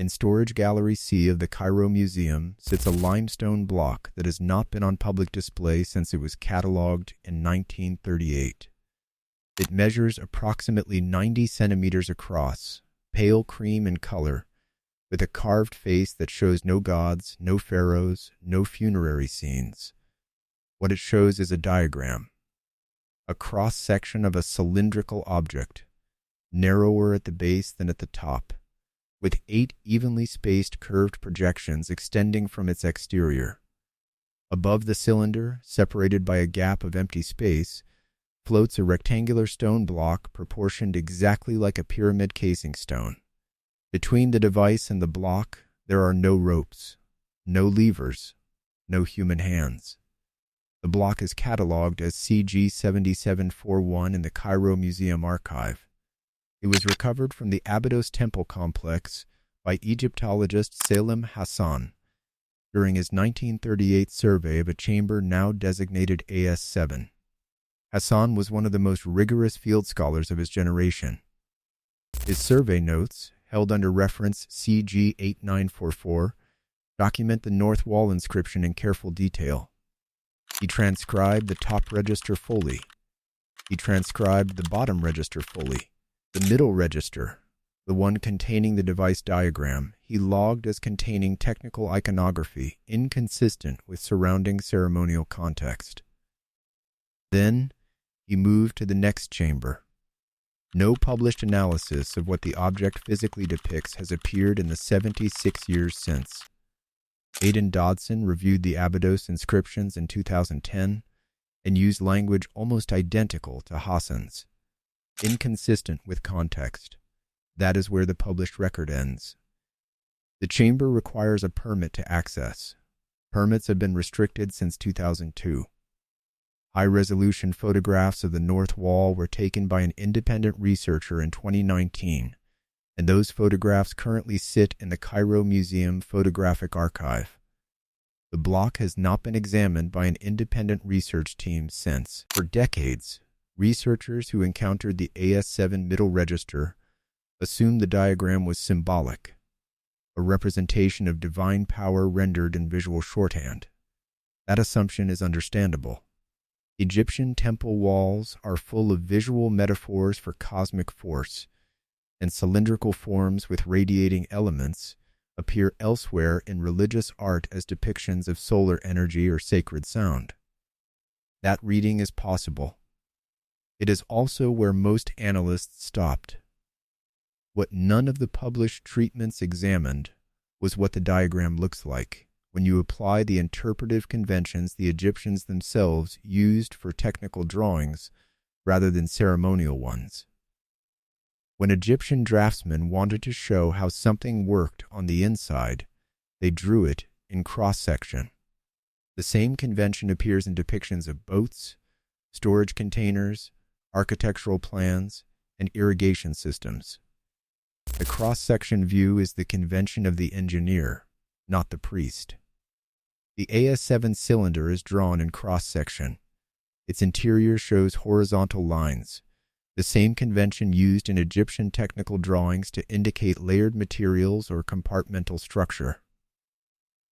In Storage Gallery C of the Cairo Museum sits a limestone block that has not been on public display since it was catalogued in 1938. It measures approximately 90 centimeters across, pale cream in color, with a carved face that shows no gods, no pharaohs, no funerary scenes. What it shows is a diagram, a cross-section of a cylindrical object, narrower at the base than at the top, with 8 evenly spaced curved projections extending from its exterior. Above the cylinder, separated by a gap of empty space, floats a rectangular stone block proportioned exactly like a pyramid casing stone. Between the device and the block, there are no ropes, no levers, no human hands. The block is catalogued as CG7741 in the Cairo Museum archive. It was recovered from the Abydos temple complex by Egyptologist Salim Hassan during his 1938 survey of a chamber now designated AS7. Hassan was one of the most rigorous field scholars of his generation. His survey notes, held under reference CG8944, document the north wall inscription in careful detail. He transcribed the top register fully. He transcribed the bottom register fully. The middle register, the one containing the device diagram, he logged as containing technical iconography inconsistent with surrounding ceremonial context. Then, he moved to the next chamber. No published analysis of what the object physically depicts has appeared in the 76 years since. Aidan Dodson reviewed the Abydos inscriptions in 2010 and used language almost identical to Hassan's, inconsistent with context. That is where the published record ends. The chamber requires a permit to access. Permits have been restricted since 2002. High-resolution photographs of the north wall were taken by an independent researcher in 2019, and those photographs currently sit in the Cairo Museum Photographic Archive. The block has not been examined by an independent research team since. For decades, researchers who encountered the AS7 middle register assumed the diagram was symbolic, a representation of divine power rendered in visual shorthand. That assumption is understandable. Egyptian temple walls are full of visual metaphors for cosmic force, and cylindrical forms with radiating elements appear elsewhere in religious art as depictions of solar energy or sacred sound. That reading is possible. It is also where most analysts stopped. What none of the published treatments examined was what the diagram looks like when you apply the interpretive conventions the Egyptians themselves used for technical drawings rather than ceremonial ones. When Egyptian draftsmen wanted to show how something worked on the inside, they drew it in cross-section. The same convention appears in depictions of boats, storage containers, architectural plans, and irrigation systems. The cross-section view is the convention of the engineer, not the priest. The AS7 cylinder is drawn in cross-section. Its interior shows horizontal lines, the same convention used in Egyptian technical drawings to indicate layered materials or compartmental structure.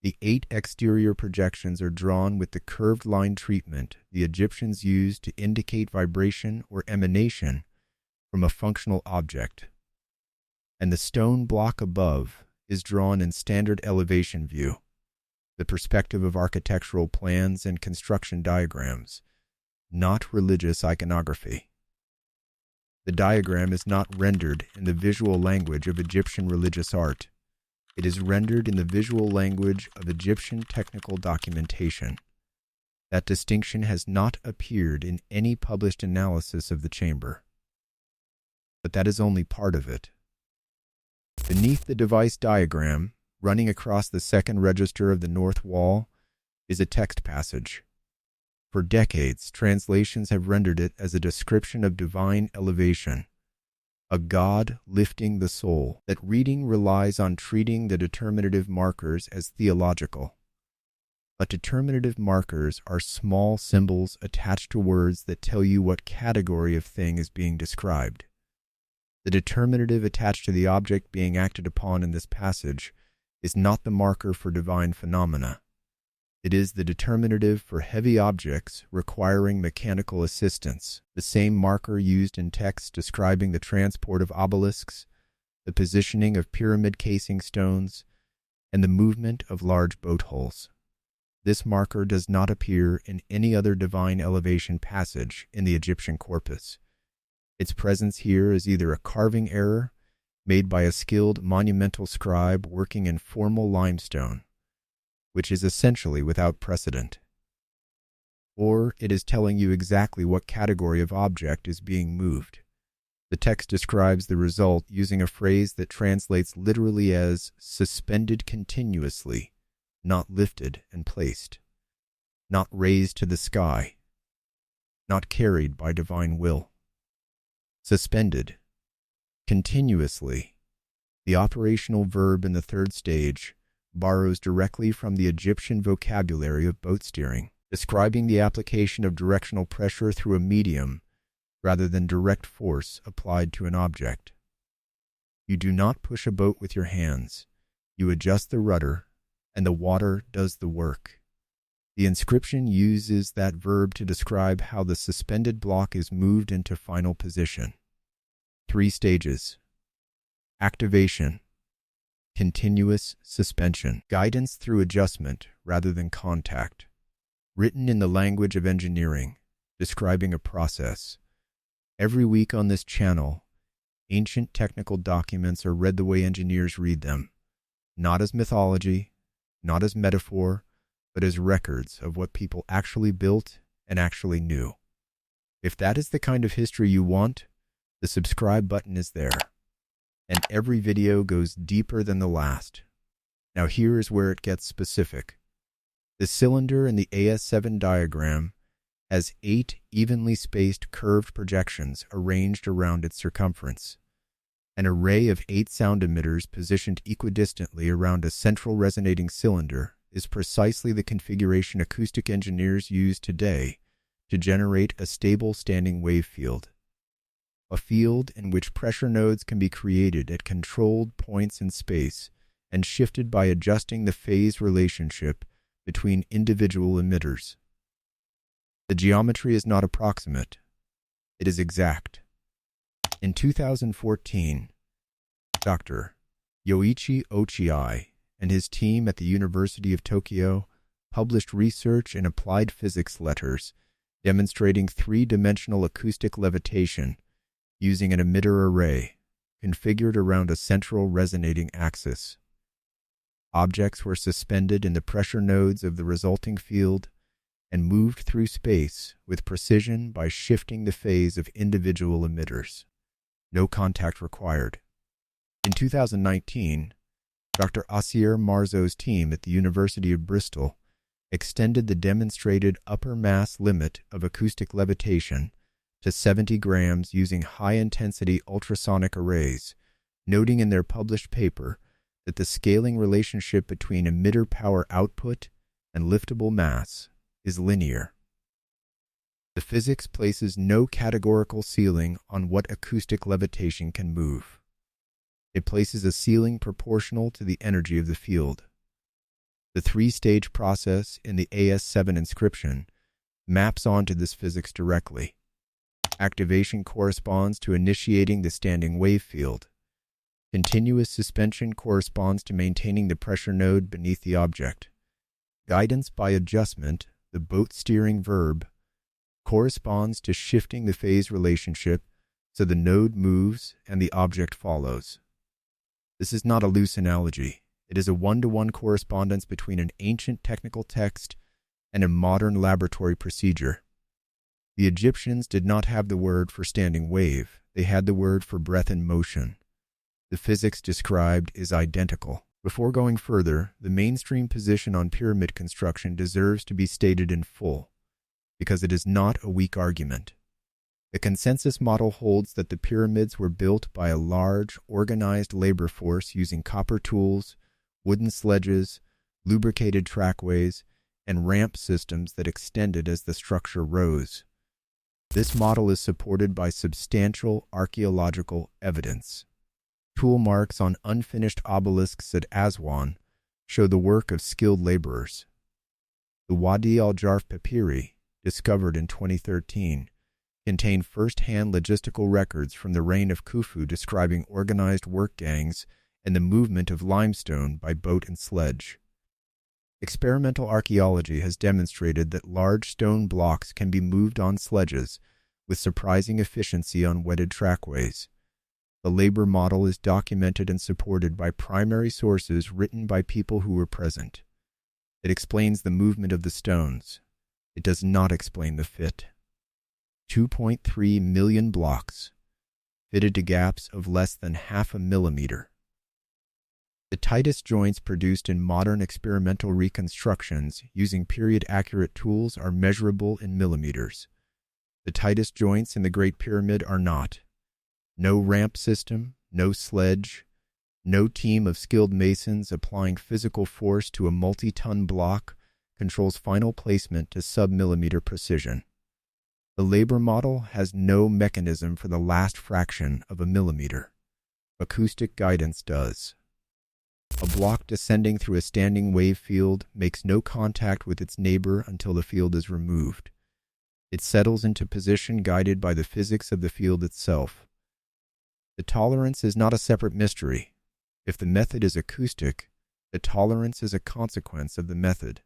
The 8 exterior projections are drawn with the curved line treatment the Egyptians used to indicate vibration or emanation from a functional object. And the stone block above is drawn in standard elevation view, the perspective of architectural plans and construction diagrams, not religious iconography. The diagram is not rendered in the visual language of Egyptian religious art. It is rendered in the visual language of Egyptian technical documentation. That distinction has not appeared in any published analysis of the chamber. But that is only part of it. Beneath the device diagram, running across the second register of the north wall, is a text passage. For decades, translations have rendered it as a description of divine elevation, a God lifting the soul. That reading relies on treating the determinative markers as theological. But determinative markers are small symbols attached to words that tell you what category of thing is being described. The determinative attached to the object being acted upon in this passage is not the marker for divine phenomena. It is the determinative for heavy objects requiring mechanical assistance, the same marker used in texts describing the transport of obelisks, the positioning of pyramid casing stones, and the movement of large boat hulls. This marker does not appear in any other divine elevation passage in the Egyptian corpus. Its presence here is either a carving error made by a skilled monumental scribe working in formal limestone, which is essentially without precedent, or it is telling you exactly what category of object is being moved. The text describes the result using a phrase that translates literally as suspended continuously, not lifted and placed, not raised to the sky, not carried by divine will. Suspended, continuously. The operational verb in the third stage borrows directly from the Egyptian vocabulary of boat steering, describing the application of directional pressure through a medium rather than direct force applied to an object. You do not push a boat with your hands. You adjust the rudder, and the water does the work. The inscription uses that verb to describe how the suspended block is moved into final position. 3 stages. Activation. Continuous suspension. Guidance through adjustment rather than contact. Written in the language of engineering, describing a process. Every week on this channel, ancient technical documents are read the way engineers read them, not as mythology, not as metaphor, but as records of what people actually built and actually knew. If that is the kind of history you want, the subscribe button is there, and every video goes deeper than the last. Now here is where it gets specific. The cylinder in the AS7 diagram has 8 evenly spaced curved projections arranged around its circumference. An array of 8 sound emitters positioned equidistantly around a central resonating cylinder is precisely the configuration acoustic engineers use today to generate a stable standing wave field. A field in which pressure nodes can be created at controlled points in space and shifted by adjusting the phase relationship between individual emitters. The geometry is not approximate, it is exact. In 2014, Dr. Yoichi Ochiai and his team at the University of Tokyo published research in applied physics letters demonstrating 3-dimensional acoustic levitation using an emitter array configured around a central resonating axis. Objects were suspended in the pressure nodes of the resulting field and moved through space with precision by shifting the phase of individual emitters. No contact required. In 2019, Dr. Asier Marzo's team at the University of Bristol extended the demonstrated upper mass limit of acoustic levitation to 70 grams using high-intensity ultrasonic arrays, noting in their published paper that the scaling relationship between emitter power output and liftable mass is linear. The physics places no categorical ceiling on what acoustic levitation can move. It places a ceiling proportional to the energy of the field. The 3-stage process in the AS7 inscription maps onto this physics directly. Activation corresponds to initiating the standing wave field. Continuous suspension corresponds to maintaining the pressure node beneath the object. Guidance by adjustment, the boat steering verb, corresponds to shifting the phase relationship so the node moves and the object follows. This is not a loose analogy. It is a one-to-one correspondence between an ancient technical text and a modern laboratory procedure. The Egyptians did not have the word for standing wave. They had the word for breath in motion. The physics described is identical. Before going further, the mainstream position on pyramid construction deserves to be stated in full, because it is not a weak argument. The consensus model holds that the pyramids were built by a large, organized labor force using copper tools, wooden sledges, lubricated trackways, and ramp systems that extended as the structure rose. This model is supported by substantial archaeological evidence. Tool marks on unfinished obelisks at Aswan show the work of skilled laborers. The Wadi al-Jarf papyri, discovered in 2013, contain first-hand logistical records from the reign of Khufu describing organized work gangs and the movement of limestone by boat and sledge. Experimental archaeology has demonstrated that large stone blocks can be moved on sledges with surprising efficiency on wetted trackways. The labor model is documented and supported by primary sources written by people who were present. It explains the movement of the stones. It does not explain the fit. 2.3 million blocks, fitted to gaps of less than 0.5 millimeter. The tightest joints produced in modern experimental reconstructions using period-accurate tools are measurable in millimeters. The tightest joints in the Great Pyramid are not. No ramp system, no sledge, no team of skilled masons applying physical force to a multi-ton block controls final placement to sub-millimeter precision. The labor model has no mechanism for the last fraction of a millimeter. Acoustic guidance does. A block descending through a standing wave field makes no contact with its neighbor until the field is removed. It settles into position guided by the physics of the field itself. The tolerance is not a separate mystery. If the method is acoustic, the tolerance is a consequence of the method.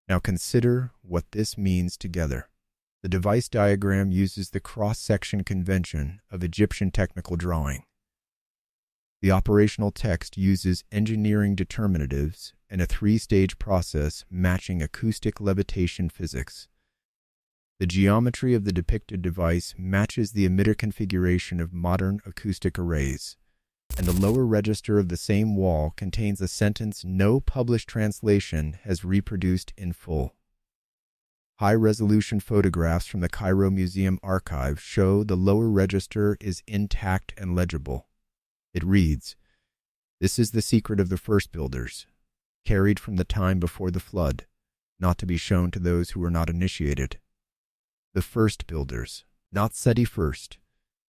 Now consider what this means together. The device diagram uses the cross-section convention of Egyptian technical drawing. The operational text uses engineering determinatives and a three-stage process matching acoustic levitation physics. The geometry of the depicted device matches the emitter configuration of modern acoustic arrays, and the lower register of the same wall contains a sentence no published translation has reproduced in full. High-resolution photographs from the Cairo Museum archive show the lower register is intact and legible. It reads, "This is the secret of the first builders, carried from the time before the flood, not to be shown to those who were not initiated. The first builders, not Seti first,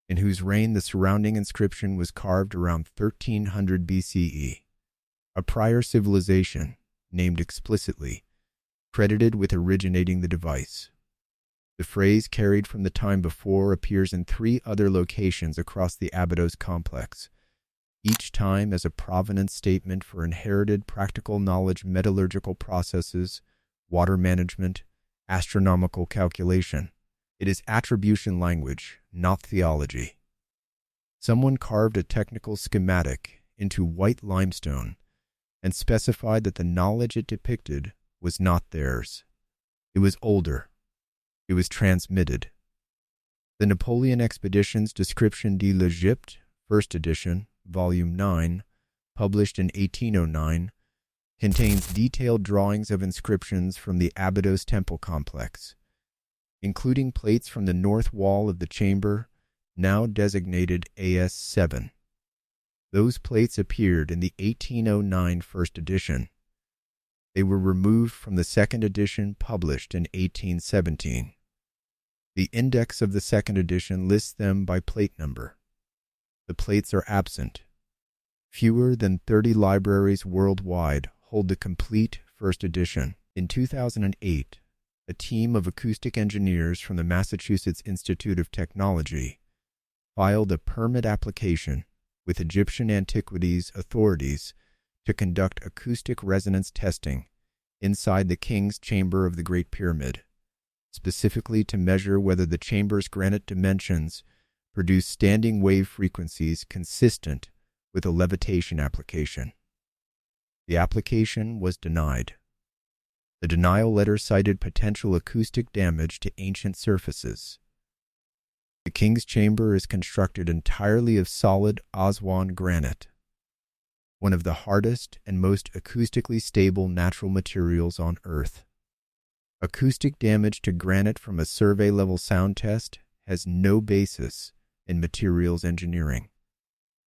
in whose reign the surrounding inscription was carved around 1300 BCE. A prior civilization, named explicitly, credited with originating the device. The phrase carried from the time before appears in 3 other locations across the Abydos complex, each time as a provenance statement for inherited practical knowledge metallurgical processes, water management, astronomical calculation. It is attribution language, not theology. Someone carved a technical schematic into white limestone and specified that the knowledge it depicted was not theirs. It was older. It was transmitted. The Napoleon Expedition's Description de l'Egypte, 1st edition, Volume 9, published in 1809, contains detailed drawings of inscriptions from the Abydos temple complex, including plates from the north wall of the chamber, now designated AS7. Those plates appeared in the 1809 1st edition. They were removed from the 2nd edition published in 1817. The index of the 2nd edition lists them by plate number. The plates are absent. Fewer than 30 libraries worldwide hold the complete 1st edition. In 2008, a team of acoustic engineers from the Massachusetts Institute of Technology filed a permit application with Egyptian antiquities authorities to conduct acoustic resonance testing inside the King's Chamber of the Great Pyramid, specifically to measure whether the chamber's granite dimensions produce standing wave frequencies consistent with a levitation application. The application was denied. The denial letter cited potential acoustic damage to ancient surfaces. The King's Chamber is constructed entirely of solid Aswan granite, one of the hardest and most acoustically stable natural materials on Earth. Acoustic damage to granite from a survey-level sound test has no basis in materials engineering.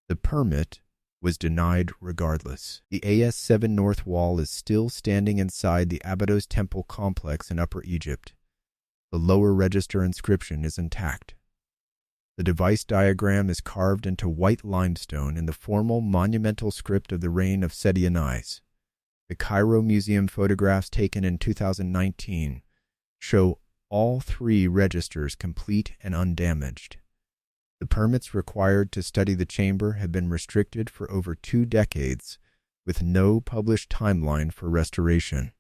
The permit was denied regardless. The AS7 North Wall is still standing inside the Abydos Temple complex in Upper Egypt. The lower register inscription is intact. The device diagram is carved into white limestone in the formal monumental script of the reign of Seti IX. The Cairo Museum photographs taken in 2019 show all three registers complete and undamaged. The permits required to study the chamber have been restricted for over 2 decades, with no published timeline for restoration.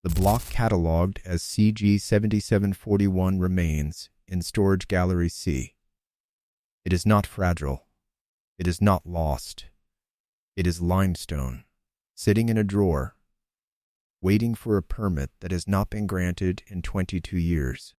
The block catalogued as CG7741 remains in Storage Gallery C. It is not fragile. It is not lost. It is limestone, sitting in a drawer, waiting for a permit that has not been granted in 22 years.